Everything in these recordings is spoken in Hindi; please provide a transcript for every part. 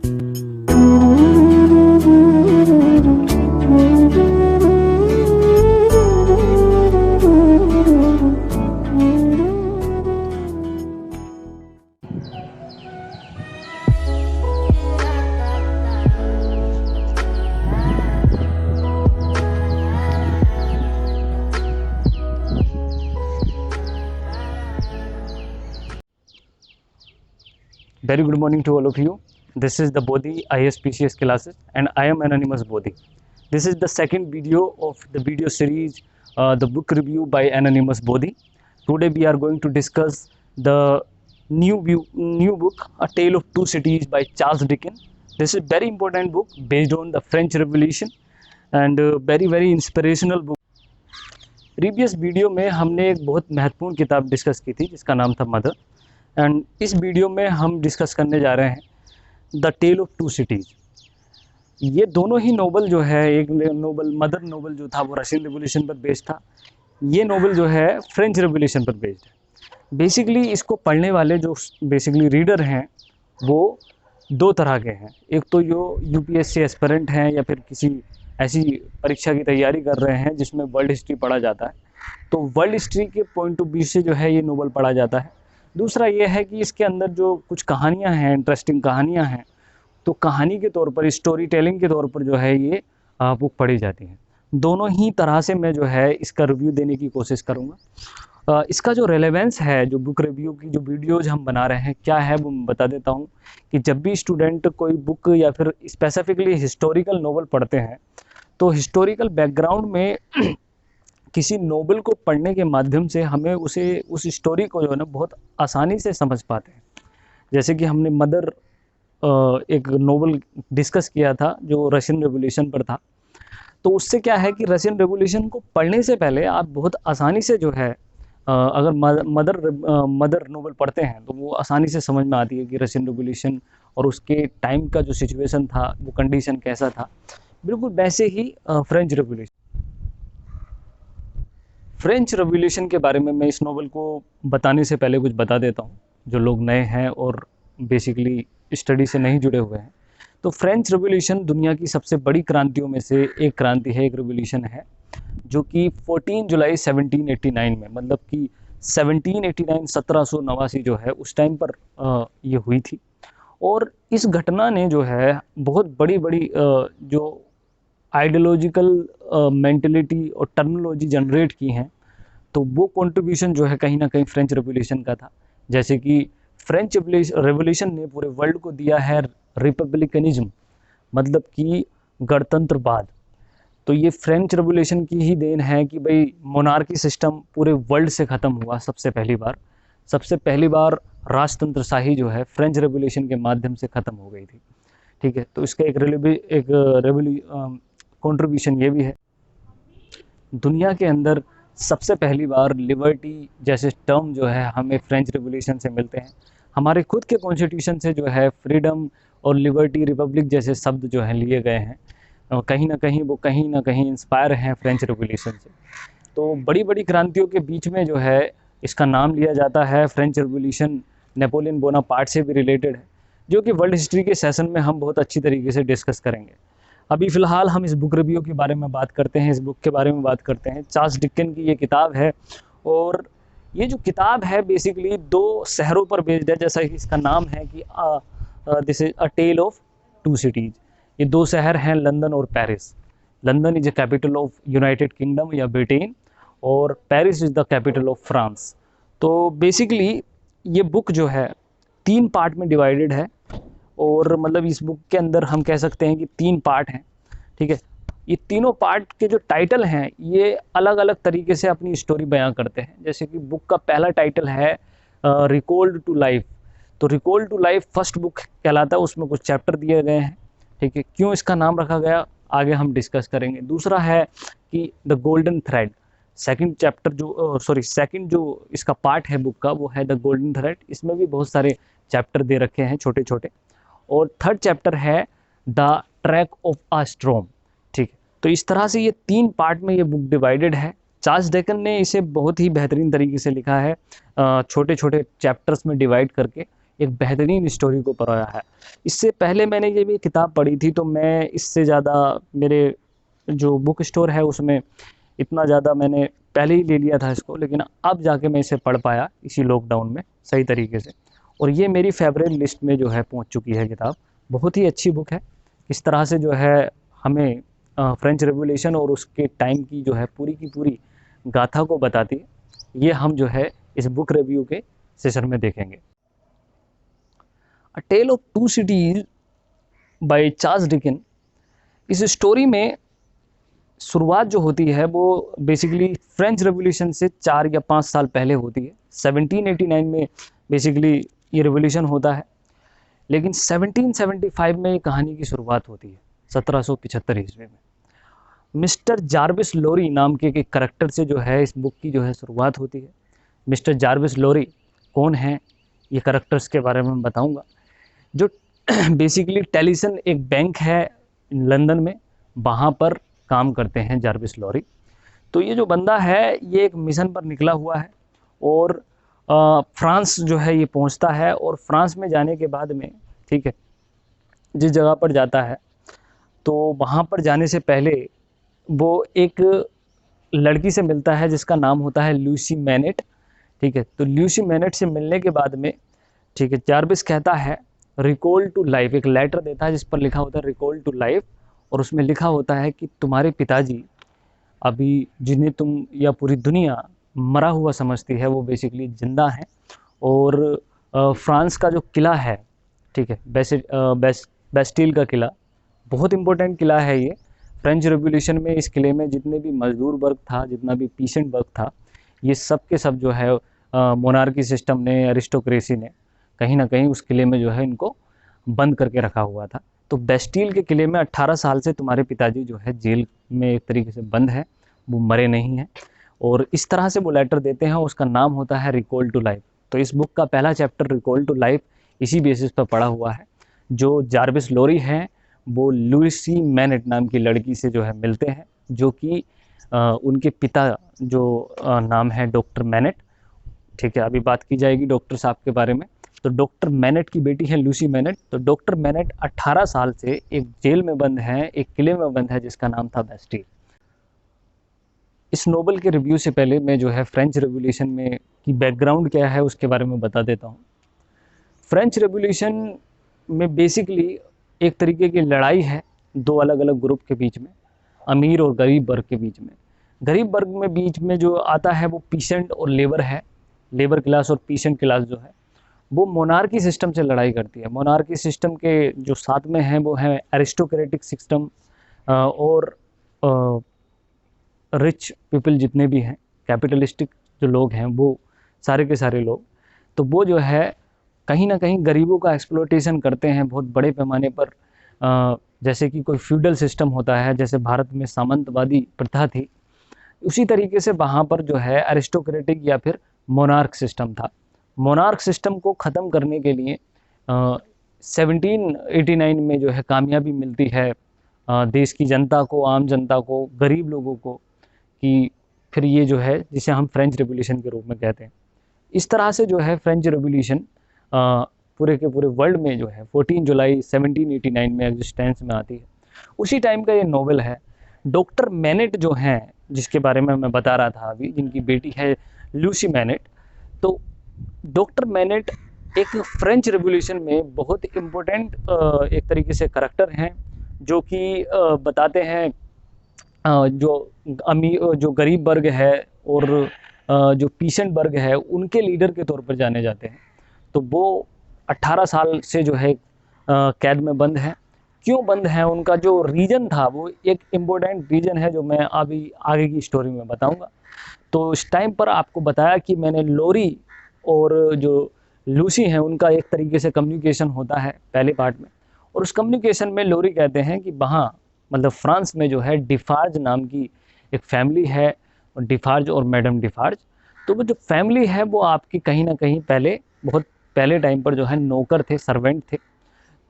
Very good morning to all of you. This is the Bodhi ISPCS classes and I am Anonymous Bodhi. This is the second video of the video series, the book review by Anonymous Bodhi. Today we are going to discuss the new book, A Tale of Two Cities by Charles Dickens. This is very important book based on the French Revolution and very inspirational book. Previous video में हमने एक बहुत महत्वपूर्ण किताब डिस्कस की थी जिसका नाम था मदर, एंड इस वीडियो में हम डिस्कस करने जा रहे हैं the tale of two cities. ये दोनों ही नोवेल जो है, एक नोवेल मदर नोवेल जो था वो रशियन रेवोल्यूशन पर बेस्ड था, ये नोवेल जो है फ्रेंच रेवोल्यूशन पर बेस्ड है। बेसिकली इसको पढ़ने वाले जो बेसिकली रीडर हैं वो दो तरह के हैं। एक तो जो यूपीएससी एस्पिरेंट हैं या फिर किसी ऐसी परीक्षा की तैयारी कर रहे हैं जिसमें वर्ल्ड हिस्ट्री पढ़ा जाता है, तो वर्ल्ड हिस्ट्री के पॉइंट ऑफ व्यू से जो है ये नोवेल पढ़ा जाता है। दूसरा ये है कि इसके अंदर जो कुछ कहानियाँ हैं, इंटरेस्टिंग कहानियाँ हैं, तो कहानी के तौर पर, स्टोरी टेलिंग के तौर पर जो है ये बुक पढ़ी जाती है। दोनों ही तरह से मैं जो है इसका रिव्यू देने की कोशिश करूँगा। इसका जो रेलेवेंस है, जो बुक रिव्यू की जो वीडियोज़ हम बना रहे हैं, क्या है वो मैं बता देता हूँ कि जब भी स्टूडेंट कोई बुक या फिर स्पेसिफिकली हिस्टोरिकल नोवेल पढ़ते हैं तो हिस्टोरिकल बैकग्राउंड में किसी नोवेल को पढ़ने के माध्यम से हमें उस स्टोरी को जो है ना बहुत आसानी से समझ पाते हैं। जैसे कि हमने मदर एक नोवेल डिस्कस किया था जो रशियन रेवोल्यूशन पर था, तो उससे क्या है कि रशियन रेवोल्यूशन को पढ़ने से पहले आप बहुत आसानी से जो है अगर मदर नोवेल पढ़ते हैं तो वो आसानी से समझ में आती है कि रशियन रेवोल्यूशन और उसके टाइम का जो सिचुएशन था, वो कंडीशन कैसा था। बिल्कुल वैसे ही फ्रेंच रेवोल्यूशन के बारे में मैं इस नोवेल को बताने से पहले कुछ बता देता हूँ, जो लोग नए हैं और बेसिकली स्टडी से नहीं जुड़े हुए हैं। तो फ्रेंच रेवोल्यूशन दुनिया की सबसे बड़ी क्रांतियों में से एक क्रांति है, एक रेवोल्यूशन है, जो कि 14 जुलाई 1789 में, मतलब कि 1789 जो है उस टाइम पर ये हुई थी। और इस घटना ने जो है बहुत बड़ी जो आइडियोलॉजिकल मेंटलिटी और टर्मिनोलॉजी जनरेट की हैं, तो वो कंट्रीब्यूशन जो है कहीं ना कहीं फ्रेंच रेवोल्यूशन का था। जैसे कि फ्रेंच रेवोल्यूशन ने पूरे वर्ल्ड को दिया है रिपब्लिकनिज्म, मतलब कि गणतंत्रवाद। तो ये फ्रेंच रेवोल्यूशन की ही देन है कि भाई मोनार्की सिस्टम पूरे वर्ल्ड से ख़त्म हुआ सबसे पहली बार राजतंत्रशाही जो है फ्रेंच रेवोल्यूशन के माध्यम से ख़त्म हो गई थी। ठीक है, तो इसका एक कंट्रीब्यूशन ये भी है। दुनिया के अंदर सबसे पहली बार लिबर्टी जैसे टर्म जो है हमें फ्रेंच रेवोल्यूशन से मिलते हैं। हमारे खुद के कॉन्स्टिट्यूशन से जो है फ्रीडम और लिबर्टी, रिपब्लिक जैसे शब्द जो हैं लिए गए हैं। कहीं ना कहीं इंस्पायर हैं फ्रेंच रेवोल्यूशन से। तो बड़ी क्रांतियों के बीच में जो है इसका नाम लिया जाता है फ्रेंच रेवोल्यूशन। नेपोलियन बोनापार्ट से भी रिलेटेड है, जो कि वर्ल्ड हिस्ट्री के सेशन में हम बहुत अच्छी तरीके से डिस्कस करेंगे। अभी फ़िलहाल हम इस बुक रिव्यू के बारे में बात करते हैं, इस बुक के बारे में बात करते हैं। चार्ल्स डिकेंस की ये किताब है, और ये जो किताब है बेसिकली दो शहरों पर बेस्ड है, जैसा कि इसका नाम है कि this is a tale of two cities. ये दो शहर हैं, लंदन और Paris. London is the capital of United Kingdom या ब्रिटेन, और Paris is the capital of France. तो बेसिकली ये बुक जो है 3 पार्ट में डिवाइडेड है, और मतलब इस बुक के अंदर हम कह सकते हैं कि 3 पार्ट हैं। ठीक है, ये तीनों पार्ट के जो टाइटल हैं ये अलग अलग तरीके से अपनी स्टोरी बयां करते हैं। जैसे कि बुक का पहला टाइटल है रिकॉल्ड टू लाइफ। तो recalled to life first book कहलाता है, उसमें कुछ चैप्टर दिए गए हैं। ठीक है, क्यों इसका नाम रखा गया आगे हम डिस्कस करेंगे। दूसरा है कि द गोल्डन थ्रेड। सेकंड जो इसका पार्ट है बुक का, वो है द गोल्डन थ्रेड। इसमें भी बहुत सारे चैप्टर दे रखे हैं छोटे छोटे। और थर्ड चैप्टर है the track of a storm. ठीक है, तो इस तरह से ये 3 पार्ट में ये बुक डिवाइडेड है। चार्ल्स डिकेंस ने इसे बहुत ही बेहतरीन तरीके से लिखा है, छोटे छोटे चैप्टर्स में डिवाइड करके। एक बेहतरीन स्टोरी को परोया है। इससे पहले मैंने ये भी किताब पढ़ी थी, तो मैं इससे ज़्यादा मेरे जो बुक स्टोर है उसमें इतना ज़्यादा मैंने पहले ही ले लिया था इसको, लेकिन अब जाके मैं इसे पढ़ पाया इसी लॉकडाउन में सही तरीके से, और ये मेरी फेवरेट लिस्ट में जो है पहुंच चुकी है किताब। बहुत ही अच्छी बुक है। इस तरह से जो है हमें फ्रेंच रेवोल्यूशन और उसके टाइम की जो है पूरी की पूरी गाथा को बताती है। ये हम जो है इस बुक रिव्यू के सेशन में देखेंगे। A tale of two cities by Charles Dickens. इस स्टोरी में शुरुआत जो होती है वो बेसिकली फ्रेंच रेवोल्यूशन से 4 या 5 साल पहले होती है। 1789 में बेसिकली ये रेवोल्यूशन होता है, लेकिन 1775 में ये कहानी की शुरुआत होती है, 1775 ईस्वी में। मिस्टर जार्विस लोरी नाम के एक करैक्टर से जो है इस बुक की जो है शुरुआत होती है। मिस्टर जार्विस लोरी कौन है, ये करैक्टर्स के बारे में बताऊंगा। जो बेसिकली टेलीसन एक बैंक है लंदन में, वहाँ पर काम करते हैं जार्विस लोरी। तो ये जो बंदा है ये एक मिशन पर निकला हुआ है और फ्रांस जो है ये पहुंचता है, और फ्रांस में जाने के बाद में, ठीक है, जिस जगह पर जाता है तो वहाँ पर जाने से पहले वो एक लड़की से मिलता है जिसका नाम होता है लूसी मैनेट। ठीक है, तो लूसी मैनेट से मिलने के बाद में, ठीक है, जार्विस कहता है रिकॉल टू लाइफ, एक लेटर देता है जिस पर लिखा होता है रिकॉल टू लाइफ, और उसमें लिखा होता है कि तुम्हारे पिताजी अभी, जिन्हें तुम या पूरी दुनिया मरा हुआ समझती है, वो बेसिकली जिंदा हैं। और फ्रांस का जो किला है, ठीक है, बेस्टिल का किला, बहुत इंपॉर्टेंट किला है ये। फ्रेंच रेवोल्यूशन में इस किले में जितने भी मजदूर वर्ग था, जितना भी पीसेंट वर्ग था, ये सब के सब जो है मोनार्की सिस्टम ने, अरिस्टोक्रेसी ने कहीं ना कहीं उस किले में जो है इनको बंद करके रखा हुआ था। तो बेस्टिल के किले में 18 साल से तुम्हारे पिताजी जो है जेल में एक तरीके से बंद है, वो मरे नहीं हैं, और इस तरह से वो लेटर देते हैं। उसका नाम होता है रिकॉल टू लाइफ। तो इस बुक का पहला चैप्टर रिकॉल टू लाइफ इसी बेसिस पर पढ़ा हुआ है। जो जार्विस लोरी हैं वो लूसी मैनेट नाम की लड़की से जो है मिलते हैं, जो कि उनके पिता जो नाम है डॉक्टर मैनेट। ठीक है, अभी बात की जाएगी डॉक्टर साहब के बारे में। तो डॉक्टर मैनेट की बेटी है लूसी मैनेट। तो डॉक्टर मैनेट 18 साल से एक जेल में बंद है, एक किले में बंद है जिसका नाम था बेस्टिल। इस नोवेल के रिव्यू से पहले मैं जो है फ्रेंच रेवोल्यूशन में की बैकग्राउंड क्या है उसके बारे में बता देता हूँ। फ्रेंच रेवोल्यूशन में बेसिकली एक तरीके की लड़ाई है दो अलग अलग ग्रुप के बीच में, अमीर और गरीब वर्ग के बीच में। गरीब वर्ग में बीच में जो आता है वो पीसेंट और लेबर है। लेबर क्लास और पीसेंट क्लास जो है वो मोनार्की सिस्टम से लड़ाई करती है। मोनार्की सिस्टम के जो साथ में हैं वो है एरिस्टोक्रेटिक सिस्टम और रिच पीपल जितने भी हैं, कैपिटलिस्टिक जो लोग हैं, वो सारे के सारे लोग, तो वो जो है कहीं ना कहीं गरीबों का एक्सप्लोटेशन करते हैं बहुत बड़े पैमाने पर। जैसे कि कोई फ्यूडल सिस्टम होता है, जैसे भारत में सामंतवादी प्रथा थी, उसी तरीके से वहाँ पर जो है एरिस्टोक्रेटिक या फिर मोनार्क सिस्टम था। मोनार्क सिस्टम को ख़त्म करने के लिए 1789 में जो है कामयाबी मिलती है देश की जनता को, आम जनता को, गरीब लोगों को, कि फिर ये जो है जिसे हम फ्रेंच रेवोल्यूशन के रूप में कहते हैं। इस तरह से जो है फ्रेंच रेवोल्यूशन पूरे के पूरे वर्ल्ड में जो है 14 जुलाई 1789 में एग्जिस्टेंस में आती है। उसी टाइम का ये नोवेल है। डॉक्टर मैनेट जो हैं, जिसके बारे में मैं बता रहा था अभी, जिनकी बेटी है लूसी मैनेट, तो डॉक्टर मैनेट एक फ्रेंच रेवोल्यूशन में बहुत इम्पोर्टेंट एक तरीके से करैक्टर हैं, जो कि बताते हैं जो गरीब वर्ग है और जो पीसेंट वर्ग है उनके लीडर के तौर पर जाने जाते हैं। तो वो 18 साल से जो है कैद में बंद है। क्यों बंद है, उनका जो रीजन था वो एक इम्पोर्टेंट रीजन है जो मैं अभी आगे की स्टोरी में बताऊंगा। तो इस टाइम पर आपको बताया कि मैंने लोरी और जो लूसी हैं उनका एक तरीके से कम्युनिकेशन होता है पहले पार्ट में, और उस कम्युनिकेशन में लोरी कहते हैं कि वहाँ मतलब फ्रांस में जो है डिफार्ज नाम की एक फैमिली है, और डिफार्ज और मैडम डिफार्ज। तो वो जो फैमिली है वो आपकी कहीं ना कहीं पहले, बहुत पहले टाइम पर जो है नौकर थे, सर्वेंट थे।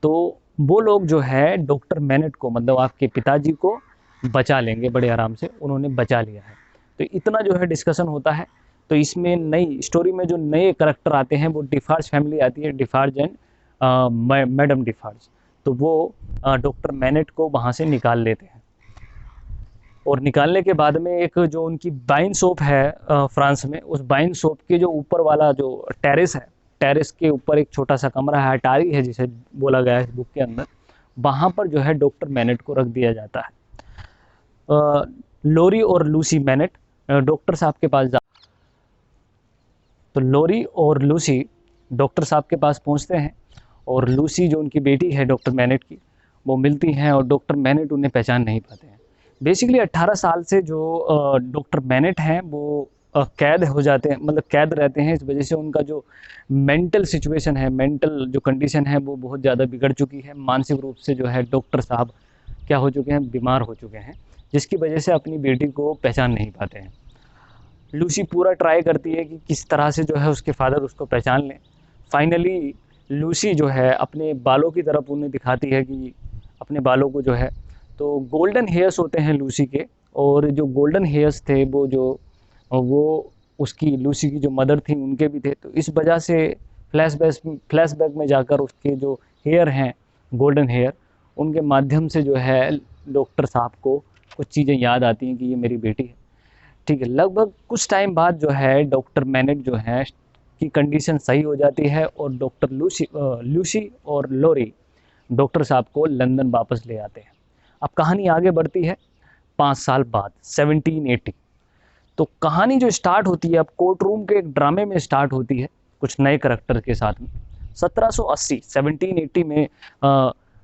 तो वो लोग जो है डॉक्टर मैनेट को, मतलब आपके पिताजी को बचा लेंगे बड़े आराम से, उन्होंने बचा लिया है। तो इतना जो है डिस्कशन होता है। तो इसमें नई स्टोरी में जो नए करेक्टर आते हैं वो डिफार्ज फैमिली आती है, डिफार्ज एंड मैडम डिफार्ज। तो वो डॉक्टर मैनेट को वहाँ से निकाल लेते हैं, और निकालने के बाद में एक जो उनकी बाइन शॉप है फ्रांस में, उस बाइन शॉप के जो ऊपर वाला जो टेरेस है, टेरेस के ऊपर एक छोटा सा कमरा है, अटारी है जिसे बोला गया है इस बुक के अंदर, वहाँ पर जो है डॉक्टर मैनेट को रख दिया जाता है। लोरी और लूसी मैनेट डॉक्टर साहब के पास तो लोरी और लूसी डॉक्टर साहब के पास पहुंचते हैं, और लूसी जो उनकी बेटी है डॉक्टर मैनेट की, वो मिलती हैं, और डॉक्टर मैनेट उन्हें पहचान नहीं पाते हैं। बेसिकली 18 साल से जो डॉक्टर मैनेट हैं वो कैद हो जाते हैं, मतलब कैद रहते हैं। इस वजह से उनका जो मेंटल सिचुएशन है, मेंटल जो कंडीशन है वो बहुत ज़्यादा बिगड़ चुकी है। मानसिक रूप से जो है डॉक्टर साहब क्या हो चुके हैं, बीमार हो चुके हैं, जिसकी वजह से अपनी बेटी को पहचान नहीं पाते हैं। लूसी पूरा ट्राई करती है कि किस तरह से जो है उसके फादर उसको पहचान लें। फाइनली लूसी जो है अपने बालों की तरफ उन्हें दिखाती है कि अपने बालों को जो है, तो गोल्डन हेयर्स होते हैं लूसी के, और जो गोल्डन हेयर्स थे वो उसकी लूसी की जो मदर थी उनके भी थे। तो इस वजह से फ्लैशबैक में जाकर उसके जो हेयर हैं गोल्डन हेयर, उनके माध्यम से जो है डॉक्टर साहब को कुछ चीज़ें याद आती हैं कि ये मेरी बेटी है। ठीक है, लगभग कुछ टाइम बाद जो है डॉक्टर मैनेट जो है की कंडीशन सही हो जाती है, और डॉक्टर लूसी और लोरी डॉक्टर साहब को लंदन वापस ले आते हैं। अब कहानी आगे बढ़ती है 5 साल बाद 1780। तो कहानी जो स्टार्ट होती है अब कोर्ट रूम के एक ड्रामे में स्टार्ट होती है, कुछ नए करेक्टर के साथ में। 1780 में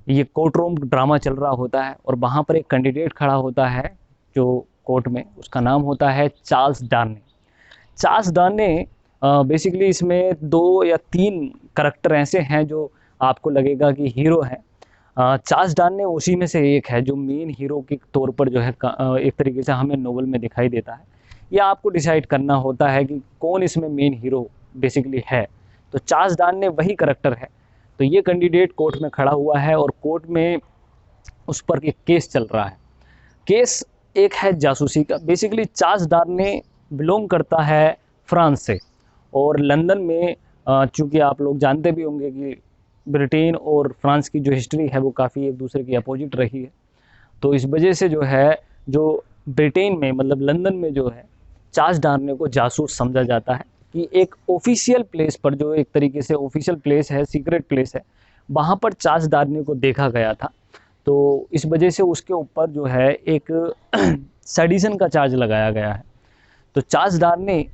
ये कोर्ट रूम ड्रामा चल रहा होता है, और वहाँ पर एक कैंडिडेट खड़ा होता है जो कोर्ट में, उसका नाम होता है चार्ल्स डार्ने। चार्ल्स डार्ने बेसिकली इसमें 2 या 3 करेक्टर ऐसे हैं जो आपको लगेगा कि हीरो हैं। चार्ल्स डार्ने उसी में से एक है जो मेन हीरो के तौर पर जो है एक तरीके से हमें नोवेल में दिखाई देता है। या आपको डिसाइड करना होता है कि कौन इसमें मेन हीरो बेसिकली है, तो चार्ल्स डार्ने वही करेक्टर है। तो ये कैंडिडेट कोर्ट में खड़ा हुआ है, और कोर्ट में उस पर एक केस चल रहा है। केस एक है जासूसी का। बेसिकली चार्ल्स डार्ने बिलोंग करता है फ्रांस से, और लंदन में चूँकि आप लोग जानते भी होंगे कि ब्रिटेन और फ्रांस की जो हिस्ट्री है वो काफ़ी एक दूसरे की अपोजिट रही है। तो इस वजह से जो है, जो ब्रिटेन में मतलब लंदन में जो है चार्ल्स डार्ने को जासूस समझा जाता है, कि एक ऑफिशियल प्लेस पर, जो एक तरीके से ऑफिशियल प्लेस है, सीक्रेट प्लेस है, वहाँ पर चार्ल्स डार्ने को देखा गया था। तो इस वजह से उसके ऊपर जो है एक सेडिशन का चार्ज लगाया गया है। तो चार्ल्स डार्ने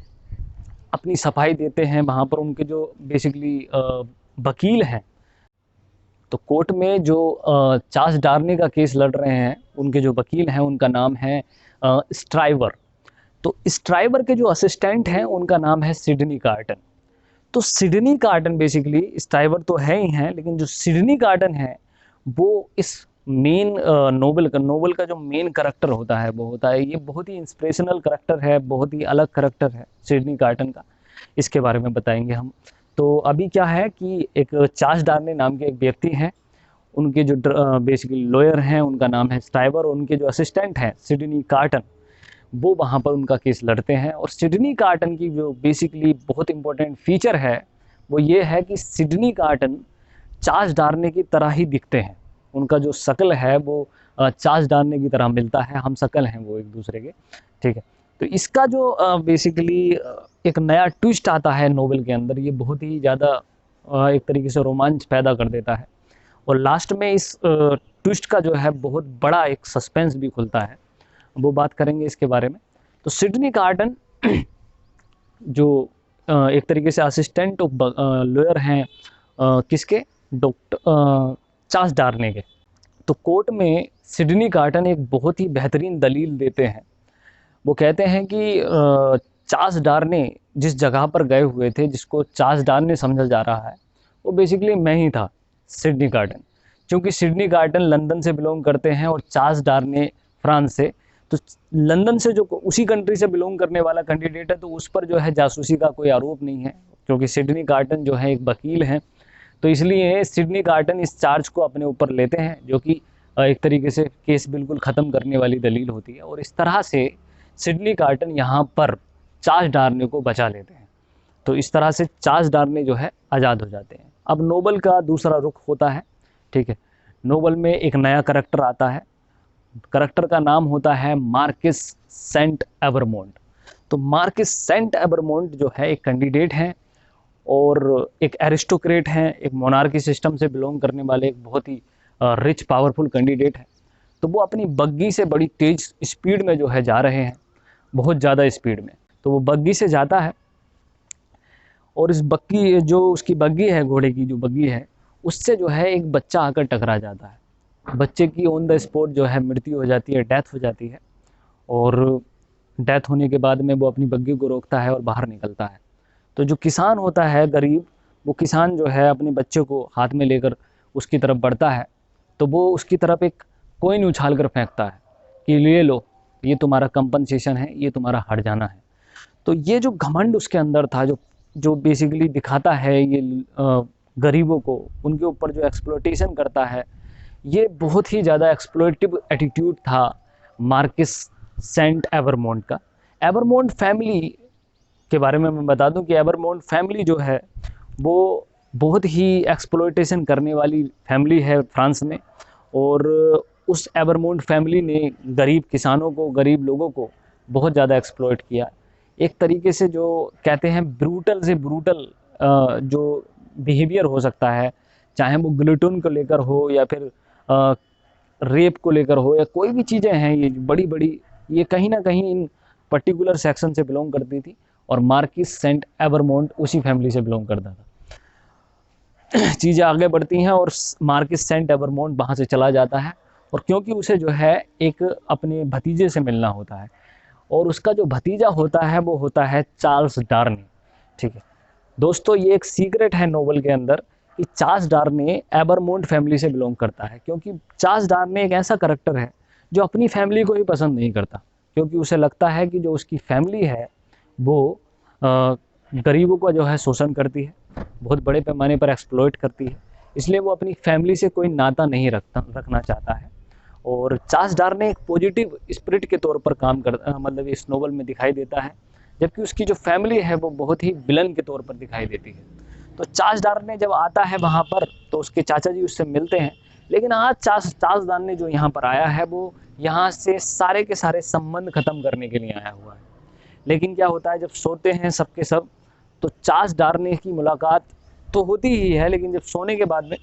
अपनी सफाई देते हैं वहाँ पर। उनके जो बेसिकली वकील हैं, तो कोर्ट में जो चार्ल्स डार्ने का केस लड़ रहे हैं, उनके जो वकील हैं उनका नाम है स्ट्राइवर। तो स्ट्राइवर के जो असिस्टेंट हैं उनका नाम है सिडनी कार्टन। तो सिडनी कार्टन बेसिकली, स्ट्राइवर तो है ही हैं, लेकिन जो सिडनी कार्टन है वो इस मेन नोवेल का जो मेन करेक्टर होता है वो होता है, ये बहुत ही इंस्पिरेशनल करेक्टर है, बहुत ही अलग करेक्टर है सिडनी कार्टन का। इसके बारे में बताएंगे हम। तो अभी क्या है कि एक चार्ल्स डार्ने नाम के एक व्यक्ति हैं, उनके जो बेसिकली लॉयर हैं उनका नाम है स्ट्राइवर, और उनके जो असिस्टेंट हैं सिडनी कार्टन, वो वहाँ पर उनका केस लड़ते हैं। और सिडनी कार्टन की जो बेसिकली बहुत इंपॉर्टेंट फीचर है वो ये है कि सिडनी कार्टन चार्ल्स डार्ने की तरह ही दिखते हैं। उनका जो शक्ल है वो चार्ल्स डार्ने की तरह मिलता है, हम शक्ल हैं वो एक दूसरे के। ठीक है, तो इसका जो बेसिकली एक नया ट्विस्ट आता है नोवेल के अंदर, ये बहुत ही ज़्यादा एक तरीके से रोमांच पैदा कर देता है। और लास्ट में इस ट्विस्ट का जो है बहुत बड़ा एक सस्पेंस भी खुलता है, वो बात करेंगे इसके बारे में। तो सिडनी कार्टन जो एक तरीके से असिस्टेंट ऑफ लॉयर हैं किसके, डॉक्टर चार्ल्स डार्ने के। तो कोर्ट में सिडनी कार्टन एक बहुत ही बेहतरीन दलील देते हैं। वो कहते हैं कि चार्ल्स डार्ने जिस जगह पर गए हुए थे, जिसको चार्ल्स डार्ने समझा जा रहा है, वो बेसिकली मैं ही था, सिडनी कार्टन। क्योंकि सिडनी कार्टन लंदन से बिलोंग करते हैं और चार्ल्स डार्ने फ्रांस से, तो लंदन से जो उसी कंट्री से बिलोंग करने वाला कैंडिडेट है, तो उस पर जो है जासूसी का कोई आरोप नहीं है, क्योंकि सिडनी कार्टन जो है एक वकील हैं। तो इसलिए सिडनी कार्टन इस चार्ज को अपने ऊपर लेते हैं, जो कि एक तरीके से केस बिल्कुल ख़त्म करने वाली दलील होती है। और इस तरह से सिडनी कार्टन यहाँ पर चार्ल्स डार्ने को बचा लेते हैं। तो इस तरह से चार्ल्स डार्ने जो है आज़ाद हो जाते हैं। अब नोबल का दूसरा रुख होता है, ठीक है। नोबल में एक नया करैक्टर आता है, करैक्टर का नाम होता है मार्किस सेंट एवरमोंट। तो मार्किस सेंट एवरमोंट जो है एक कैंडिडेट हैं और एक एरिस्टोक्रेट हैं, एक मोनार्की सिस्टम से बिलोंग करने वाले एक बहुत ही रिच पावरफुल कैंडिडेट हैं। तो वो अपनी बग्गी से बड़ी तेज स्पीड में जो है जा रहे हैं, बहुत ज़्यादा स्पीड में। तो वो बग्गी से जाता है और इस बग्गी, जो उसकी बग्गी है, घोड़े की जो बग्गी है, उससे जो है एक बच्चा आकर टकरा जाता है। बच्चे की ऑन द स्पॉट जो है मृत्यु हो जाती है, डेथ हो जाती है। और डेथ होने के बाद में वो अपनी बग्गी को रोकता है और बाहर निकलता है। तो जो किसान होता है गरीब, वो किसान जो है अपने बच्चे को हाथ में लेकर उसकी तरफ बढ़ता है। तो वो उसकी तरफ एक कॉइन उछाल कर फेंकता है कि ले लो, ये तुम्हारा कंपनसेशन है, ये तुम्हारा हट जाना है। तो ये जो घमंड उसके अंदर था, जो बेसिकली दिखाता है ये गरीबों को, उनके ऊपर जो एक्सप्लॉयटेशन करता है, ये बहुत ही ज़्यादा एक्सप्लॉयटिव एटीट्यूड था मार्किस सेंट एवरमोंट का। एवरमोंट फैमिली के बारे में मैं बता दूं कि एवरमोंट फैमिली जो है वो बहुत ही एक्सप्लॉयटेशन करने वाली फैमिली है फ्रांस में। और उस एवरमोंट फैमिली ने गरीब किसानों को, गरीब लोगों को बहुत ज़्यादा एक्सप्लॉयट किया। एक तरीके से जो कहते हैं ब्रूटल से ब्रूटल जो बिहेवियर हो सकता है, चाहे वो ग्लूटन को लेकर हो या फिर रेप को लेकर हो या कोई भी चीज़ें हैं, ये बड़ी बड़ी, ये कहीं ना कहीं इन पर्टिकुलर सेक्शन से बिलोंग करती थी। और मार्किस सेंट एवरमोंट उसी फैमिली से बिलोंग करता था। चीज़ें आगे बढ़ती हैं और मार्किस सेंट एवरमोंट वहाँ से चला जाता है। और क्योंकि उसे जो है एक अपने भतीजे से मिलना होता है, और उसका जो भतीजा होता है वो होता है चार्ल्स डार्ने, ठीक है। दोस्तों, ये एक सीक्रेट है नोवेल के अंदर कि चार्ल्स डार्ने एवरमोंट फैमिली से बिलोंग करता है, क्योंकि चार्ल्स डार्ने एक ऐसा करैक्टर है जो अपनी फैमिली को ही पसंद नहीं करता, क्योंकि उसे लगता है कि जो उसकी फैमिली है वो गरीबों का जो है शोषण करती है, बहुत बड़े पैमाने पर एक्सप्लॉइट करती है। इसलिए वो अपनी फैमिली से कोई नाता नहीं रखना चाहता है। और चार्ल्स डार्ने एक पॉजिटिव स्पिरिट के तौर पर काम मतलब इस नोवेल में दिखाई देता है, जबकि उसकी जो फैमिली है वो बहुत ही विलन के तौर पर दिखाई देती है। तो चार्ल्स डार्ने जब आता है वहाँ पर तो उसके चाचा जी उससे मिलते हैं, लेकिन आज चार्ल्स डार्ने जो यहाँ पर आया है वो यहाँ से सारे के सारे संबंध खत्म करने के लिए आया हुआ है। लेकिन क्या होता है, जब सोते हैं सबके सब, तो चार्ल्स डार्ने की मुलाकात तो होती ही है, लेकिन जब सोने के बाद में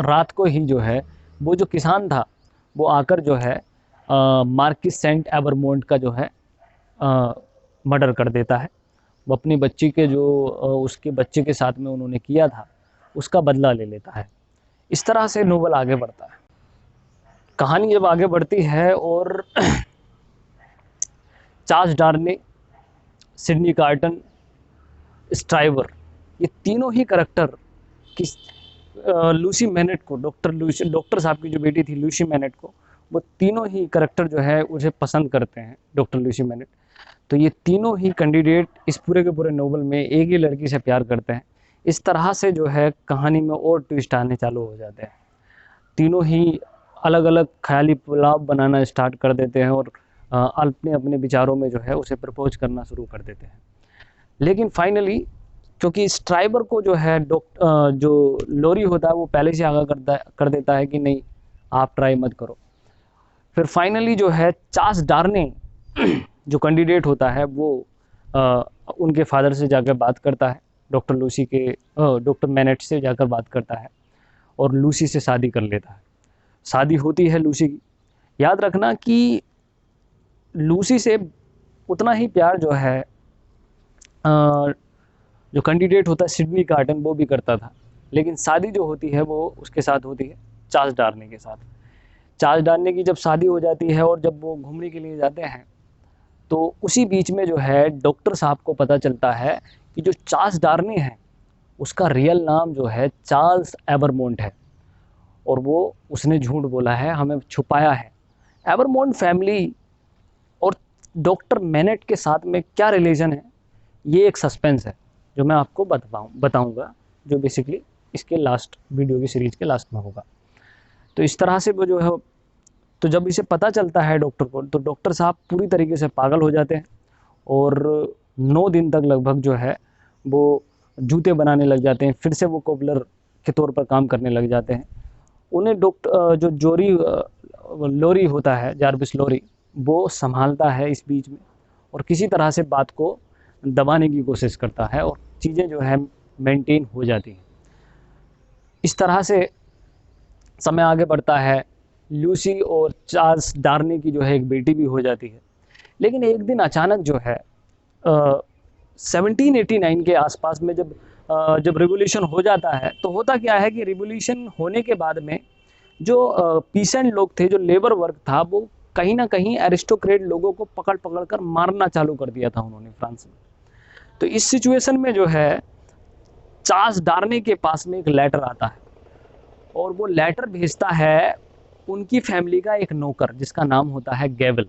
रात को ही जो है वो जो किसान था वो आकर जो है मार्किस सेंट एवरमोंट का जो है मर्डर कर देता है। वो अपनी बच्ची के जो उसके बच्चे के साथ में उन्होंने किया था उसका बदला ले लेता है। इस तरह से नोवेल आगे बढ़ता है। कहानी जब आगे बढ़ती है और चार्ल्स डार्ने, सिडनी कार्टन, स्ट्राइवर, ये तीनों ही करैक्टर किस लूसी मैनेट को, डॉक्टर साहब की जो बेटी थी लूसी मैनेट को, वो तीनों ही करैक्टर जो है उसे पसंद करते हैं, डॉक्टर लूसी मैनेट। तो ये तीनों ही कैंडिडेट इस पूरे के पूरे नोवेल में एक ही लड़की से प्यार करते हैं। इस तरह से जो है कहानी में और ट्विस्ट आने चालू हो जाते हैं। तीनों ही अलग अलग ख्याली पुलाव बनाना स्टार्ट कर देते हैं और अपने अपने विचारों में जो है उसे प्रपोज करना शुरू कर देते हैं। लेकिन फाइनली, क्योंकि स्ट्राइवर को जो है जो लोरी होता है वो पहले से आगाह कर देता है कि नहीं, आप ट्राई मत करो। फिर फाइनली जो है चार्ल्स डार्ने जो कैंडिडेट होता है वो उनके फादर से जाकर बात करता है, डॉक्टर मैनेट से जाकर बात करता है और लूसी से शादी कर लेता है। शादी होती है लूसी की। याद रखना कि लूसी से उतना ही प्यार जो है जो कैंडिडेट होता है सिडनी कार्टन वो भी करता था, लेकिन शादी जो होती है वो उसके साथ होती है चार्ल्स डार्ने के साथ। चार्ल्स डार्ने की जब शादी हो जाती है और जब वो घूमने के लिए जाते हैं तो उसी बीच में जो है डॉक्टर साहब को पता चलता है कि जो चार्ल्स डार्ने है उसका रियल नाम जो है चार्ल्स एवरमोंट है, और वो उसने झूठ बोला है, हमें छुपाया है। एवरमोंट फैमिली और डॉक्टर मैनेट के साथ में क्या रिलेशन है, ये एक सस्पेंस है जो मैं आपको बताऊंगा, जो बेसिकली इसके लास्ट वीडियो की सीरीज़ के लास्ट में होगा। तो इस तरह से वो जो है, तो जब इसे पता चलता है डॉक्टर को, तो डॉक्टर साहब पूरी तरीके से पागल हो जाते हैं और 9 दिन तक लगभग जो है वो जूते बनाने लग जाते हैं, फिर से वो कोबलर के तौर पर काम करने लग जाते हैं। उन्हें डॉक्टर जो लोरी होता है, जारविस लोरी, वो संभालता है इस बीच में और किसी तरह से बात को दबाने की कोशिश करता है और चीज़ें जो है मेंटेन हो जाती हैं। इस तरह से समय आगे बढ़ता है। लूसी और चार्ल्स डार्नी की जो है एक बेटी भी हो जाती है। लेकिन एक दिन अचानक जो है 1789 के आसपास में जब रिवॉल्यूशन हो जाता है, तो होता क्या है कि रिवॉल्यूशन होने के बाद में जो पीसेंट लोग थे, जो लेबर वर्क था, वो कहीं ना कहीं एरिस्टोक्रेट लोगों को पकड़ पकड़ कर मारना चालू कर दिया था उन्होंने फ्रांस में। तो इस सिचुएशन में जो है चार्ल्स डार्नी के पास में एक लेटर आता है और वो लेटर भेजता है उनकी फैमिली का एक नौकर जिसका नाम होता है गैबल।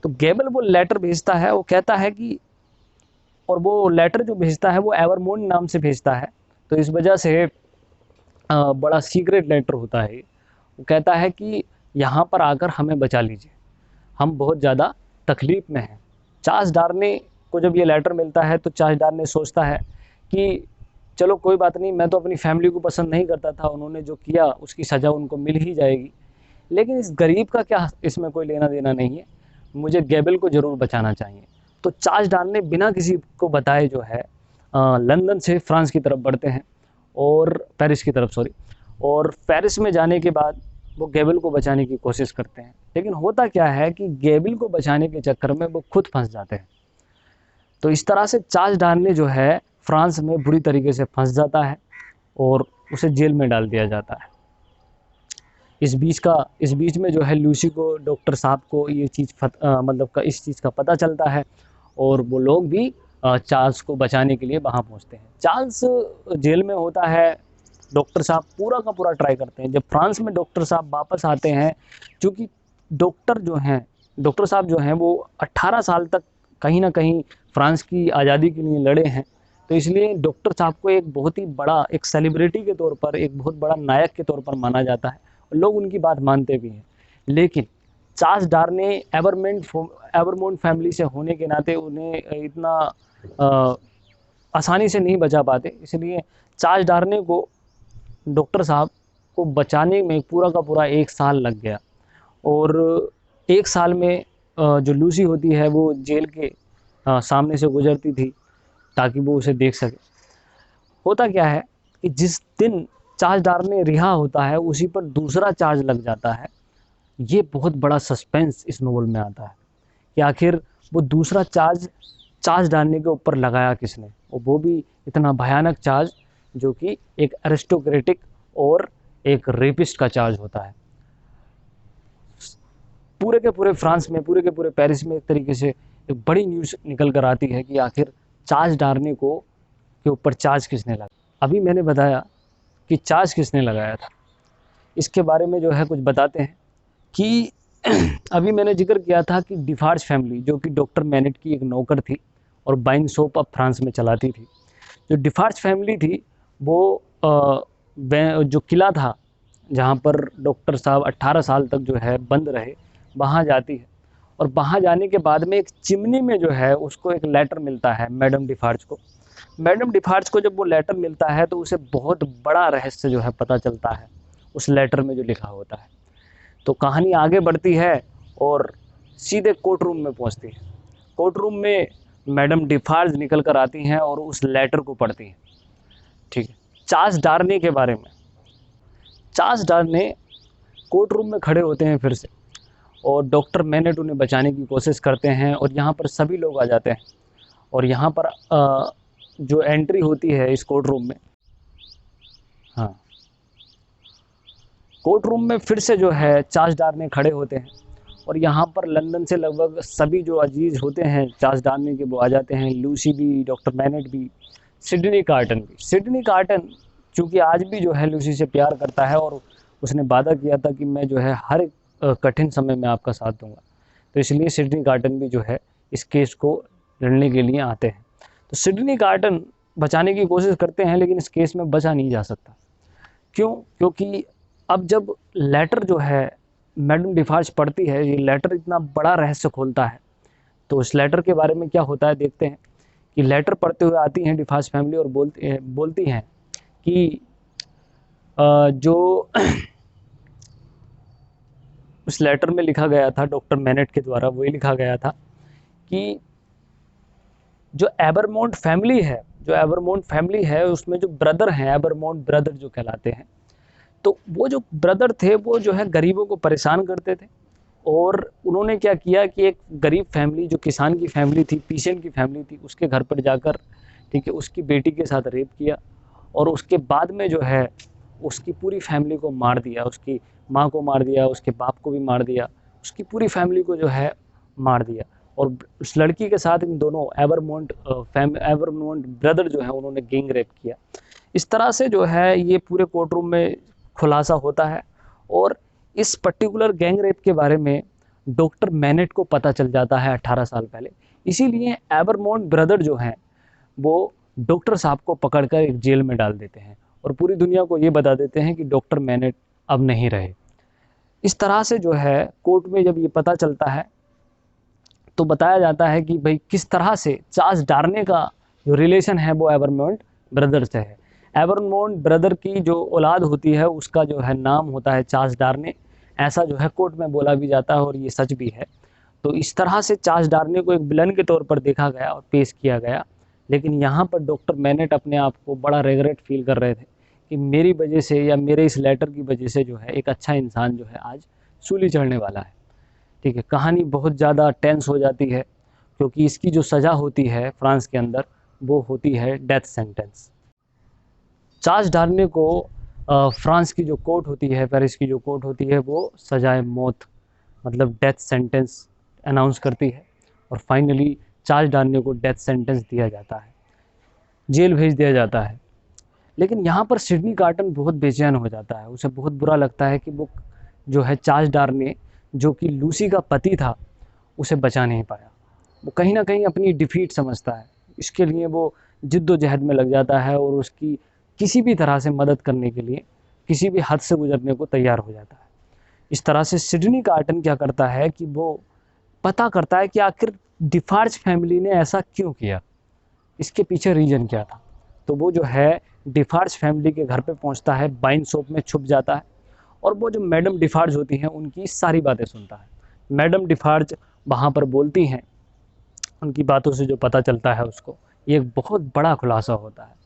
तो गैबल वो लेटर भेजता है, वो कहता है कि, और वो लेटर जो भेजता है वो एवरमोंट नाम से भेजता है, तो इस वजह से बड़ा सीक्रेट लेटर होता है। वो कहता है कि यहाँ पर आकर हमें बचा लीजिए, हम बहुत ज़्यादा तकलीफ में हैं। चार्ल्स डार्नी को जब ये लेटर मिलता है तो चार्ल्स डार्नी सोचता है कि चलो कोई बात नहीं, मैं तो अपनी फैमिली को पसंद नहीं करता था, उन्होंने जो किया उसकी सज़ा उनको मिल ही जाएगी, लेकिन इस गरीब का क्या इसमें कोई लेना देना नहीं है, मुझे गैबल को ज़रूर बचाना चाहिए। तो चार्ल्स डार्नी बिना किसी को बताए जो है लंदन से फ्रांस की तरफ बढ़ते हैं और पेरिस की तरफ, सॉरी, और पेरिस में जाने के बाद वो गैबल को बचाने की कोशिश करते हैं। लेकिन होता क्या है कि गैबल को बचाने के चक्कर में वो खुद फंस जाते हैं। तो इस तरह से चार्ल्स डार्नी जो है फ्रांस में बुरी तरीके से फंस जाता है और उसे जेल में डाल दिया जाता है। इस बीच में जो है लूसी को, डॉक्टर साहब को ये चीज़ इस चीज़ का पता चलता है और वो लोग भी चार्ल्स को बचाने के लिए वहाँ पहुँचते हैं। चार्ल्स जेल में होता है, डॉक्टर साहब पूरा का पूरा ट्राई करते हैं। जब फ्रांस में डॉक्टर साहब वापस आते हैं, क्योंकि डॉक्टर साहब जो हैं वो 18 साल तक कहीं ना कहीं फ्रांस की आज़ादी के लिए लड़े हैं, तो इसलिए डॉक्टर साहब को एक बहुत ही बड़ा, एक सेलिब्रिटी के तौर पर, एक बहुत बड़ा नायक के तौर पर माना जाता है और लोग उनकी बात मानते भी हैं। लेकिन चार्ल्स डार्नी एवरमोंट फैमिली से होने के नाते उन्हें इतना आसानी से नहीं बचा पाते, इसलिए चार्ल्स डार्नी को, डॉक्टर साहब को बचाने में पूरा का पूरा 1 साल लग गया। और 1 साल में जो लूसी होती है वो जेल के सामने से गुजरती थी ताकि वो उसे देख सके। होता क्या है कि जिस दिन चार्ल्स डार्नी रिहा होता है उसी पर दूसरा चार्ज लग जाता है। ये बहुत बड़ा सस्पेंस इस नोवेल में आता है कि आखिर वो दूसरा चार्ज चार्ल्स डार्नी के ऊपर लगाया किसने, और वो भी इतना भयानक चार्ज जो कि एक एरिस्टोक्रेटिक और एक रेपिस्ट का चार्ज होता है। पूरे के पूरे फ्रांस में, पूरे के पूरे पेरिस में एक तरीके से एक बड़ी न्यूज़ निकल कर आती है कि आखिर चार्ल्स डार्नी को के ऊपर चार्ज किसने लगाया। अभी मैंने बताया कि चार्ज किसने लगाया था, इसके बारे में जो है कुछ बताते हैं कि अभी मैंने जिक्र किया था कि डिफार्ज फैमिली, जो कि डॉक्टर मैनेट की एक नौकर थी और बाइन शॉप अब फ्रांस में चलाती थी। जो डिफार्ज फैमिली थी वो जो किला था जहाँ पर डॉक्टर साहब 18 साल तक जो है बंद रहे, वहाँ जाती है और वहाँ जाने के बाद में एक चिमनी में जो है उसको एक लेटर मिलता है मैडम डिफार्ज को। मैडम डिफार्ज को जब वो लेटर मिलता है तो उसे बहुत बड़ा रहस्य जो है पता चलता है उस लेटर में जो लिखा होता है। तो कहानी आगे बढ़ती है और सीधे कोर्ट रूम में पहुंचती है। कोर्ट रूम में मैडम डिफार्ज निकल कर आती हैं और उस लेटर को पढ़ती हैं। ठीक है, चार्ल्स डार्नी के बारे में। चार्ल्स डार्नी कोर्ट रूम में खड़े होते हैं फिर से और डॉक्टर मैनेट उन्हें बचाने की कोशिश करते हैं और यहाँ पर सभी लोग आ जाते हैं और यहाँ पर जो एंट्री होती है इस कोर्ट रूम में, हाँ, कोर्ट रूम में फिर से जो है चार्ल्स डार्नी खड़े होते हैं और यहाँ पर लंदन से लगभग सभी जो अजीज़ होते हैं चार्ल्स डार्नी के वो आ जाते हैं। लूसी भी, डॉक्टर मैनेट भी, सिडनी कार्टन भी। सिडनी कार्टन चूँकि आज भी जो है लूसी से प्यार करता है और उसने वादा किया था कि मैं जो है हर एक कठिन समय में आपका साथ दूंगा, तो इसलिए सिडनी कार्टन भी जो है इस केस को लड़ने के लिए आते हैं। तो सिडनी कार्टन बचाने की कोशिश करते हैं लेकिन इस केस में बचा नहीं जा सकता। क्यों? क्योंकि अब जब लेटर जो है मैडम डिफार्ज पढ़ती है, ये लेटर इतना बड़ा रहस्य खोलता है, तो उस लेटर के बारे में क्या होता है देखते हैं कि लेटर पढ़ते हुए आती हैं डिफार्ज फैमिली और बोलती हैं कि जो उस लेटर में लिखा गया था डॉक्टर मैनेट के द्वारा, वही लिखा गया था कि जो एबरमोंट फैमिली है उसमें जो ब्रदर हैं, एबरमोंट ब्रदर जो कहलाते हैं, तो वो जो ब्रदर थे वो जो है गरीबों को परेशान करते थे। और उन्होंने क्या किया कि एक गरीब फैमिली जो किसान की फैमिली थी, पीसेंट की फैमिली थी, उसके घर पर जाकर, ठीक है, उसकी बेटी के साथ रेप किया और उसके बाद में जो है उसकी पूरी फैमिली को मार दिया, उसकी माँ को मार दिया, उसके बाप को भी मार दिया, उसकी पूरी फैमिली को जो है मार दिया। और उस लड़की के साथ इन दोनों एबरमोंट ब्रदर जो है उन्होंने गैंग रेप किया। इस तरह से जो है ये पूरे कोर्ट रूम में खुलासा होता है और इस पर्टिकुलर गैंग रेप के बारे में डॉक्टर मैनेट को पता चल जाता है 18 साल पहले। इसीलिए एबरमोंट ब्रदर जो हैं वो डॉक्टर साहब को पकड़कर एक जेल में डाल देते हैं और पूरी दुनिया को ये बता देते हैं कि डॉक्टर मैनेट अब नहीं रहे। इस तरह से जो है कोर्ट में जब ये पता चलता है तो बताया जाता है कि भाई किस तरह से चार्ल्स डार्ने का जो रिलेशन है वो एबरमोंट ब्रदर से है। एबरमोंट ब्रदर की जो औलाद होती है उसका जो है नाम होता है चार्ल्स डार्ने, ऐसा जो है कोर्ट में बोला भी जाता है और ये सच भी है। तो इस तरह से चार्ल्स डार्ने को एक विलन के तौर पर देखा गया और पेश किया गया। लेकिन यहाँ पर डॉक्टर मैनेट अपने आप को बड़ा रेगरेट फील कर रहे थे कि मेरी वजह से या मेरे इस लेटर की वजह से जो है एक अच्छा इंसान जो है आज सूली चढ़ने वाला है। ठीक है, कहानी बहुत ज़्यादा टेंस हो जाती है क्योंकि इसकी जो सज़ा होती है फ्रांस के अंदर वो होती है डेथ सेंटेंस। चार्ल्स डार्ने को फ्रांस की जो कोर्ट होती है, पेरिस की जो कोर्ट होती है, वो सजाए मौत मतलब डेथ सेंटेंस अनाउंस करती है और फाइनली चार्ल्स डार्ने को डेथ सेंटेंस दिया जाता है, जेल भेज दिया जाता है। लेकिन यहाँ पर सिडनी कार्टन बहुत बेचैन हो जाता है, उसे बहुत बुरा लगता है कि वो जो है चार्ल्स डार्ने जो कि लूसी का पति था उसे बचा नहीं पाया। वो कहीं ना कहीं अपनी डिफीट समझता है, इसके लिए वो जिद्दोजहद में लग जाता है और उसकी किसी भी तरह से मदद करने के लिए किसी भी हद से गुजरने को तैयार हो जाता है। इस तरह से सिडनी कार्टन क्या करता है कि वो पता करता है कि आखिर डिफार्ज फैमिली ने ऐसा क्यों किया, इसके पीछे रीज़न क्या था। तो वो जो है डिफार्ज फैमिली के घर पे पहुंचता है, बाइन शॉप में छुप जाता है और वो जो मैडम डिफार्ज होती हैं उनकी सारी बातें सुनता है। मैडम डिफार्ज वहाँ पर बोलती हैं, उनकी बातों से जो पता चलता है उसको ये एक बहुत बड़ा खुलासा होता है।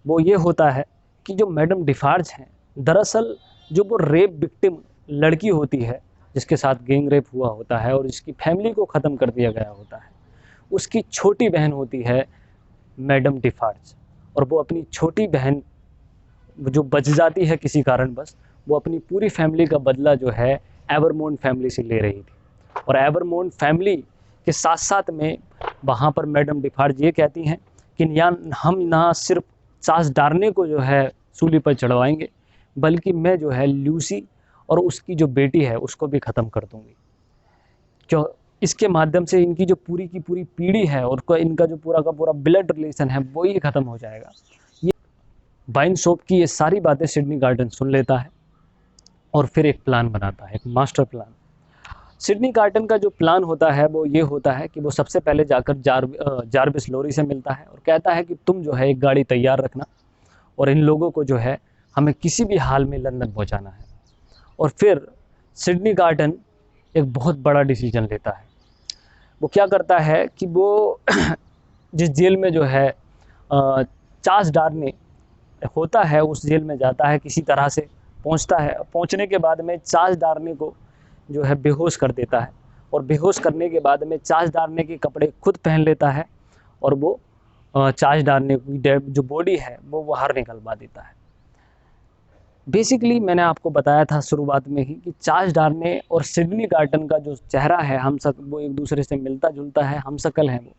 वो ये होता है कि जो मैडम डिफार्ज हैं दरअसल जो वो रेप विक्टिम लड़की होती है जिसके साथ गैंग रेप हुआ होता है और जिसकी फैमिली को ख़त्म कर दिया गया होता है, उसकी छोटी बहन होती है मैडम डिफार्ज। और वो अपनी छोटी बहन जो बच जाती है किसी कारणवश, वो अपनी पूरी फैमिली का बदला जो है एबरमोंट फैमिली से ले रही थी। और एबरमोंट फैमिली के साथ साथ में वहाँ पर मैडम डिफार्ज ये कहती हैं कि हम ना सिर्फ चार्ल्स डार्ने को जो है सूली पर चढ़वाएंगे बल्कि मैं जो है लूसी और उसकी जो बेटी है उसको भी ख़त्म कर दूंगी। क्यों? इसके माध्यम से इनकी जो पूरी की पूरी पीढ़ी है और इनका जो पूरा का पूरा ब्लड रिलेशन है वो ही ख़त्म हो जाएगा। ये बाइन शॉप की ये सारी बातें सिडनी कार्टन सुन लेता है और फिर एक प्लान बनाता है, एक मास्टर प्लान। सिडनी कार्टन का जो प्लान होता है वो ये होता है कि वो सबसे पहले जाकर जार्विस लोरी से मिलता है और कहता है कि तुम जो है एक गाड़ी तैयार रखना और इन लोगों को जो है हमें किसी भी हाल में लंदन पहुंचाना है। और फिर सिडनी कार्टन एक बहुत बड़ा डिसीजन लेता है। वो क्या करता है कि वो जिस जेल में जो है चार्ल्स डार्ने होता है उस जेल में जाता है, किसी तरह से पहुंचता है। पहुंचने के बाद में चार्ल्स डार्ने को जो है बेहोश कर देता है और बेहोश करने के बाद में चार्ल्स डार्ने के कपड़े खुद पहन लेता है और वो चार्ल्स डार्ने की जो बॉडी है वो बाहर निकलवा देता है। बेसिकली मैंने आपको बताया था शुरुआत में ही कि चार्ल्स डार्ने और सिडनी कार्टन का जो चेहरा है वो एक दूसरे से मिलता जुलता है, हमशक्ल हैं वो,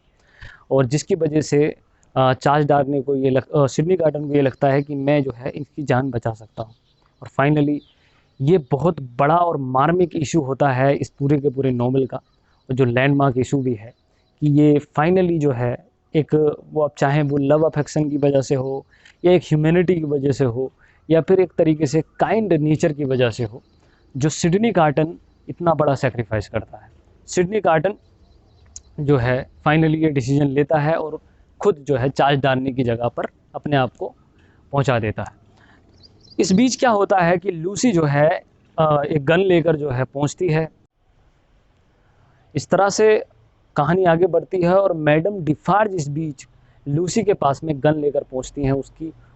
और जिसकी वजह से चार्ल्स डार्ने को सिडनी कार्टन को ये लगता है कि मैं जो है इनकी जान बचा सकता हूँ। और फाइनली ये बहुत बड़ा और मार्मिक इशू होता है इस पूरे के पूरे नॉवेल का, और जो लैंडमार्क इशू भी है कि ये फाइनली जो है एक वो आप चाहें वो लव अफेक्शन की वजह से हो या एक ह्यूमैनिटी की वजह से हो या फिर एक तरीके से काइंड नेचर की वजह से हो, जो सिडनी कार्टन इतना बड़ा सेक्रीफाइस करता है। सिडनी कार्टन जो है फाइनली ये डिसीजन लेता है और खुद जो है चार्ज डालने की जगह पर अपने आप को पहुंचा देता है। इस बीच क्या होता है कि लूसी जो है एक गन लेकर जो है पहुंचती है। इस तरह से कहानी आगे बढ़ती है और मैडम डिफार्ज इस बीच लूसी के पास में गन लेकर पहुंचती हैं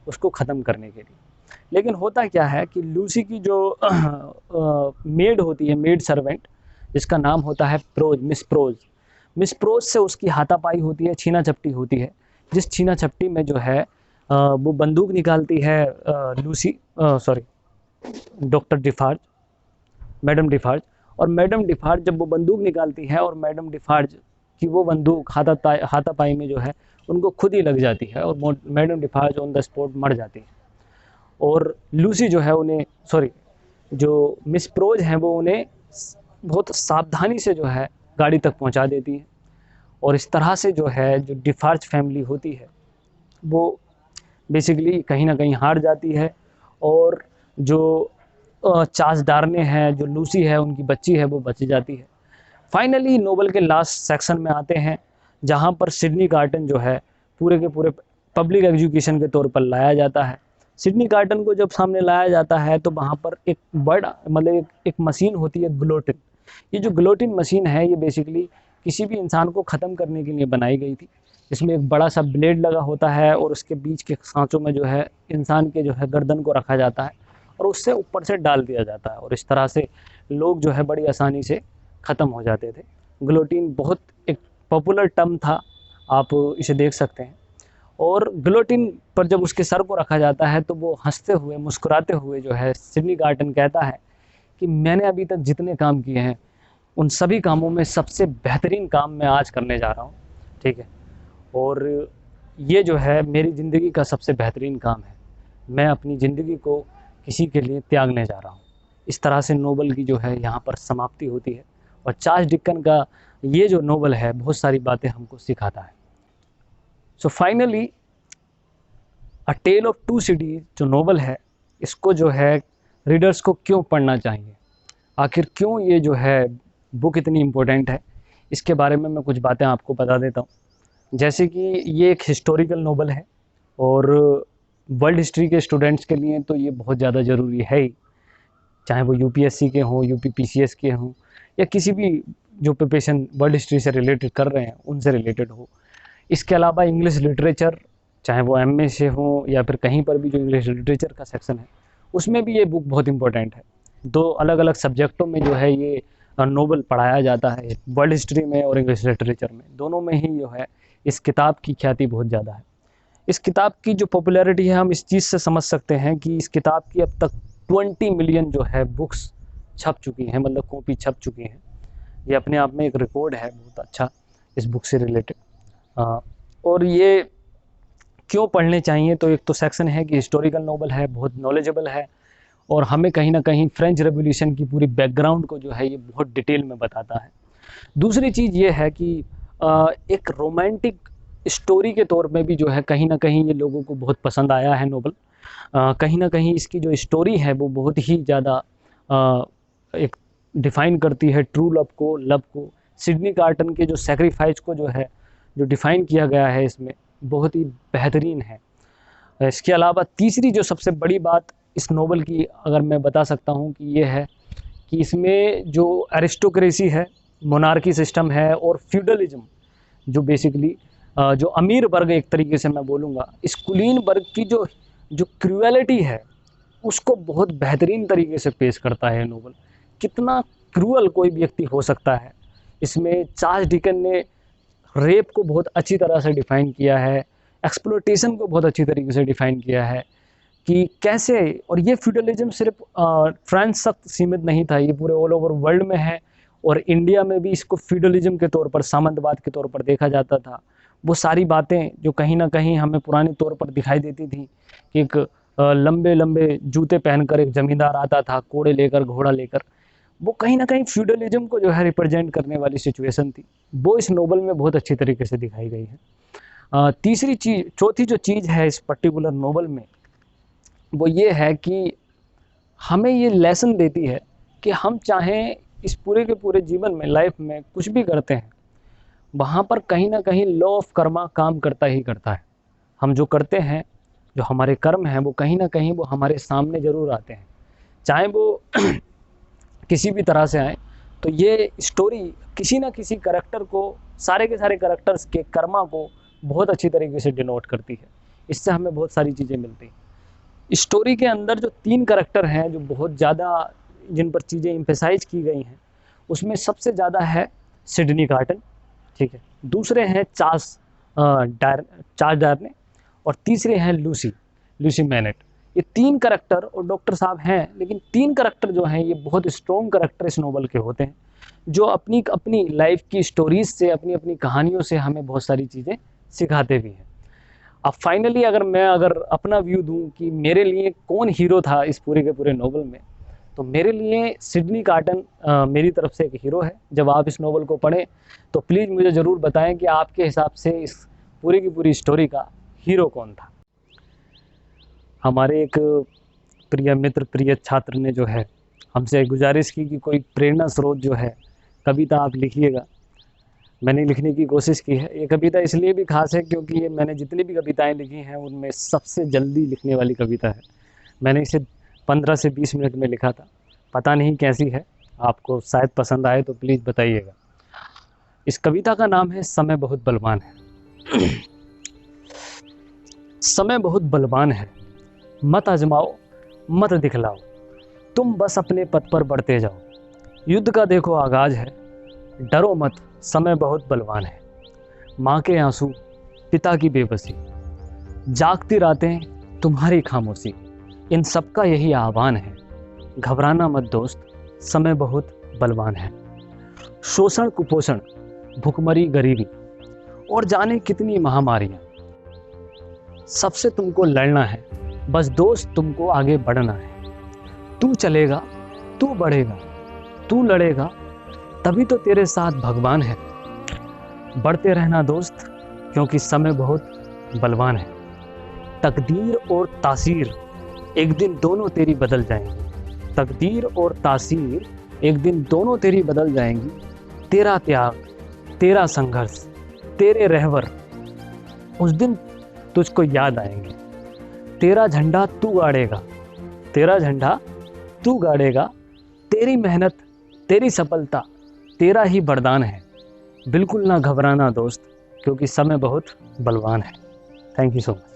उसको ख़त्म करने के लिए। लेकिन होता क्या है कि लूसी की जो मेड होती है, मेड सर्वेंट, जिसका नाम होता है प्रोज, मिस प्रोज से उसकी हाथापाई होती है, छीना झपटी होती है। जिस छीना झपटी में जो है वो बंदूक निकालती है लूसी, सॉरी, डॉक्टर डिफार्ज, मैडम डिफार्ज। और मैडम डिफार्ज जब वो बंदूक निकालती है और मैडम डिफार्ज की वो बंदूक हाथापाई में जो है उनको खुद ही लग जाती है और मैडम डिफार्ज ऑन द स्पॉट मर जाती है। और लूसी जो है उन्हें, सॉरी, जो मिस प्रोज हैं वो उन्हें बहुत सावधानी से जो है गाड़ी तक पहुंचा देती है। और इस तरह से जो है जो डिफार्ज फैमिली होती है वो बेसिकली कहीं ना कहीं हार जाती है। और जो चार्ल्स डार्ने हैं, जो लूसी है उनकी बच्ची है, वो बच जाती है। फाइनली नोवेल के लास्ट सेक्शन में आते हैं जहाँ पर सिडनी कार्टन जो है पूरे के पूरे पब्लिक एजुकेशन के तौर पर लाया जाता है। सिडनी कार्टन को जब सामने लाया जाता है तो वहाँ पर एक बड़ा मतलब एक मशीन होती है, ग्लोटिन। ये जो ग्लोटिन मशीन है ये बेसिकली किसी भी इंसान को ख़त्म करने के लिए बनाई गई थी। इसमें एक बड़ा सा ब्लेड लगा होता है और उसके बीच के सांचों में जो है इंसान के जो है गर्दन को रखा जाता है और उससे ऊपर से डाल दिया जाता है और इस तरह से लोग जो है बड़ी आसानी से ख़त्म हो जाते थे। ग्लोटिन बहुत एक पॉपुलर टर्म था, आप इसे देख सकते हैं। और ग्लोटिन पर जब उसके सर को रखा जाता है तो वो हंसते हुए मुस्कुराते हुए जो है सिडनी कार्टन कहता है कि मैंने अभी तक जितने काम किए हैं उन सभी कामों में सबसे बेहतरीन काम मैं आज करने जा रहा हूँ, ठीक है। और ये जो है मेरी ज़िंदगी का सबसे बेहतरीन काम है, मैं अपनी ज़िंदगी को किसी के लिए त्यागने जा रहा हूँ। इस तरह से नोवेल की जो है यहाँ पर समाप्ति होती है। और चार्ल्स डिकन का ये जो नोवेल है बहुत सारी बातें हमको सिखाता है। So finally a tale of two cities जो नोवेल है, इसको जो है रीडर्स को क्यों पढ़ना चाहिए, आखिर क्यों ये जो है बुक इतनी इम्पोर्टेंट है, इसके बारे में मैं कुछ बातें आपको बता देता हूँ। जैसे कि ये एक हिस्टोरिकल नोवेल है और वर्ल्ड हिस्ट्री के स्टूडेंट्स के लिए तो ये बहुत ज़्यादा ज़रूरी है ही, चाहे वो यूपीएससी के हों, यूपीपीसीएस के हों, या किसी भी जो प्रिपरेशन वर्ल्ड हिस्ट्री से रिलेटेड कर रहे हैं उनसे रिलेटेड हो। इसके अलावा इंग्लिश लिटरेचर, चाहे वो एमए से हो या फिर कहीं पर भी जो इंग्लिश लिटरेचर का सेक्शन है उसमें भी ये बुक बहुत इंपॉर्टेंट है। दो अलग अलग सब्जेक्टों में जो है ये नोवेल पढ़ाया जाता है, वर्ल्ड हिस्ट्री में और इंग्लिश लिटरेचर में, दोनों में ही जो है इस किताब की ख्याति बहुत ज़्यादा है। इस किताब की जो पॉपुलैरिटी है हम इस चीज़ से समझ सकते हैं कि इस किताब की अब तक 20 मिलियन जो है बुक्स छप चुकी हैं, मतलब कॉपी छप चुकी हैं। ये अपने आप में एक रिकॉर्ड है बहुत अच्छा इस बुक से रिलेटेड। और ये क्यों पढ़ने चाहिए, तो एक तो सेक्शन है कि हिस्टोरिकल नोवेल है, बहुत नॉलेजेबल है और हमें कहीं ना कहीं फ्रेंच रेवोल्यूशन की पूरी बैकग्राउंड को जो है ये बहुत डिटेल में बताता है। दूसरी चीज़ ये है कि एक रोमांटिक स्टोरी के तौर में भी जो है कहीं ना कहीं ये लोगों को बहुत पसंद आया है नोवेल। कहीं ना कहीं इसकी जो स्टोरी है वो बहुत ही ज़्यादा एक डिफ़ाइन करती है ट्रू लव को। सिडनी कार्टन के जो सेक्रीफाइस को जो है जो डिफ़ाइन किया गया है इसमें बहुत ही बेहतरीन है। इसके अलावा तीसरी जो सबसे बड़ी बात इस नोवेल की अगर मैं बता सकता हूँ कि ये है कि इसमें जो एरिस्टोक्रेसी है, मोनार्की सिस्टम है और फ्यूडलिज्म, जो बेसिकली जो अमीर वर्ग, एक तरीके से मैं बोलूँगा इस कुलीन वर्ग की जो जो क्रूएलिटी है उसको बहुत बेहतरीन तरीके से पेश करता है नोवेल। कितना क्रूअल कोई व्यक्ति हो सकता है, इसमें चार्ल्स डिकन ने रेप को बहुत अच्छी तरह से डिफ़ाइन किया है, एक्सप्लॉयटेशन को बहुत अच्छी तरीके से डिफ़ाइन किया है कि कैसे। और ये फ्यूडलिज्म सिर्फ फ्रांस तक सीमित नहीं था, ये पूरे ऑल ओवर वर्ल्ड में है और इंडिया में भी इसको फ्यूडलिज्म के तौर पर, सामंतवाद के तौर पर देखा जाता था। वो सारी बातें जो कहीं ना कहीं हमें पुराने तौर पर दिखाई देती थी कि एक लंबे लंबे जूते पहनकर एक ज़मींदार आता था, कोड़े लेकर, घोड़ा लेकर, वो कहीं ना कहीं फ्यूडलिज्म को जो है रिप्रेजेंट करने वाली सिचुएशन थी, वो इस नोवेल में बहुत अच्छी तरीके से दिखाई गई है। चौथी जो चीज़ है इस पर्टिकुलर नोवेल में वो ये है कि हमें ये लेसन देती है कि हम चाहें इस पूरे के पूरे जीवन में, लाइफ में कुछ भी करते हैं, वहाँ पर कहीं ना कहीं लॉ ऑफ कर्मा काम करता ही करता है। हम जो करते हैं, जो हमारे कर्म हैं, वो कहीं ना कहीं वो हमारे सामने ज़रूर आते हैं, चाहे वो किसी भी तरह से आए। तो ये स्टोरी किसी ना किसी करैक्टर को, सारे के सारे करैक्टर्स के कर्मा को बहुत अच्छी तरीके से डिनोट करती है। इससे हमें बहुत सारी चीज़ें मिलती हैं। स्टोरी के अंदर जो 3 करैक्टर हैं जो बहुत ज़्यादा, जिन पर चीज़ें एम्फेसाइज की गई हैं, उसमें सबसे ज़्यादा है सिडनी कार्टन, ठीक है, दूसरे हैं चार्ल्स डार्ने, और तीसरे हैं लूसी मैनेट। ये 3 करैक्टर और डॉक्टर साहब हैं, लेकिन 3 करैक्टर जो हैं ये बहुत स्ट्रॉन्ग करैक्टर इस नोवेल के होते हैं, जो अपनी अपनी लाइफ की स्टोरीज से, अपनी अपनी कहानियों से हमें बहुत सारी चीज़ें सिखाते भी हैं। अब फाइनली अगर अपना व्यू दूं कि मेरे लिए कौन हीरो था इस पूरे के पूरे नोवेल में, तो मेरे लिए सिडनी कार्टन मेरी तरफ से एक हीरो है। जब आप इस नोवेल को पढ़ें तो प्लीज़ मुझे ज़रूर बताएं कि आपके हिसाब से इस पूरी की पूरी स्टोरी का हीरो कौन था। हमारे एक प्रिय मित्र, प्रिय छात्र ने जो है हमसे गुजारिश की कि कोई प्रेरणा स्रोत जो है कविता आप लिखिएगा। मैंने लिखने की कोशिश की है। ये कविता इसलिए भी खास है क्योंकि ये मैंने जितनी भी कविताएं लिखी हैं उनमें सबसे जल्दी लिखने वाली कविता है। मैंने इसे 15 से 20 मिनट में लिखा था। पता नहीं कैसी है, आपको शायद पसंद आए तो प्लीज़ बताइएगा। इस कविता का नाम है समय बहुत बलवान है। समय बहुत बलवान है, मत आजमाओ, मत दिखलाओ, तुम बस अपने पथ पर बढ़ते जाओ। युद्ध का देखो आगाज है, डरो मत, समय बहुत बलवान है। माँ के आंसू, पिता की बेबसी, जागती रातें, तुम्हारी खामोशी, इन सबका यही आह्वान है। घबराना मत दोस्त, समय बहुत बलवान है। शोषण, कुपोषण, भुखमरी, गरीबी और जाने कितनी महामारियाँ, सबसे तुमको लड़ना है, बस दोस्त तुमको आगे बढ़ना है। तू चलेगा, तू बढ़ेगा, तू लड़ेगा, तभी तो तेरे साथ भगवान है। बढ़ते रहना दोस्त, क्योंकि समय बहुत बलवान है। तकदीर और तासीर एक दिन दोनों तेरी बदल जाएंगी। तकदीर और तासीर एक दिन दोनों तेरी बदल जाएंगी। तेरा त्याग, तेरा संघर्ष, तेरे रहवर उस दिन तुझको याद आएंगे। तेरा झंडा तू गाड़ेगा, तेरा झंडा तू गाड़ेगा। तेरी मेहनत, तेरी सफलता, तेरा ही वरदान है। बिल्कुल ना घबराना दोस्त, क्योंकि समय बहुत बलवान है। Thank you so much.